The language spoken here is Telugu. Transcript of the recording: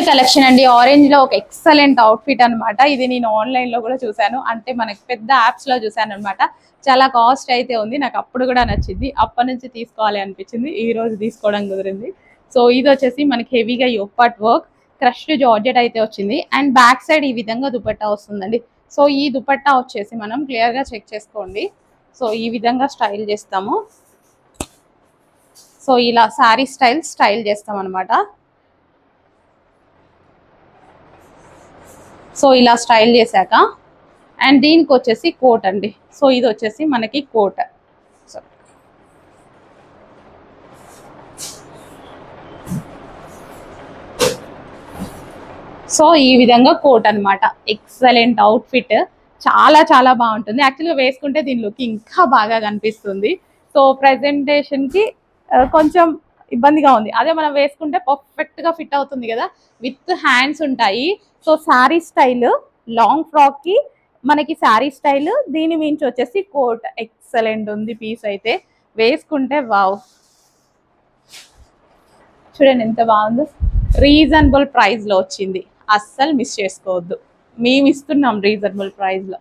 కలెక్షన్ అండి ఆరెంజ్ లో ఒక ఎక్సలెంట్ అవుట్ఫిట్ అనమాట. ఇది నేను ఆన్లైన్ లో కూడా చూసాను, అంటే మనకి పెద్ద యాప్స్ లో చూసాను అనమాట. చాలా కాస్ట్ అయితే ఉంది, నాకు అప్పుడు కూడా నచ్చింది, అప్పటి నుంచి తీసుకోవాలి అనిపించింది, ఈ రోజు తీసుకోవడం కుదిరింది. సో ఇది వచ్చేసి మనకి హెవీగా యోపాట్ వర్క్ క్రష్డ్ జార్జెట్ అయితే వచ్చింది అండ్ బ్యాక్ సైడ్ ఈ విధంగా దుపట్టా వస్తుందండి. సో ఈ దుపట్టా వచ్చేసి మనం క్లియర్ గా చెక్ చేసుకోండి. సో ఈ విధంగా స్టైల్ చేస్తాము. సో ఇలా శారీ స్టైల్ చేస్తాం అనమాట. సో ఇలా స్టైల్ చేశాక అండ్ దీనికి వచ్చేసి కోట్ అండి. సో ఇది వచ్చేసి మనకి కోట్. సో ఈ విధంగా కోట్ అనమాట. ఎక్సలెంట్ అవుట్ఫిట్, చాలా చాలా బాగుంటుంది. యాక్చువల్గా వేసుకుంటే దీని లుక్ ఇంకా బాగా కనిపిస్తుంది. సో ప్రెజెంటేషన్కి కొంచెం ఇబ్బందిగా ఉంది, అదే మనం వేసుకుంటే పర్ఫెక్ట్గా ఫిట్ అవుతుంది కదా. విత్ హ్యాండ్స్ ఉంటాయి. సో శారీ స్టైల్ లాంగ్ ఫ్రాక్కి మనకి శారీ స్టైల్, దీని మించి వచ్చేసి కోట్. ఎక్సలెంట్ ఉంది పీస్ అయితే, వేసుకుంటే వావ్. చూడండి ఎంత బాగుందో. రీజనబుల్ ప్రైస్లో వచ్చింది, అస్సలు మిస్ చేసుకోవద్దు. మేము ఇస్తున్నాం రీజనబుల్ ప్రైస్లో.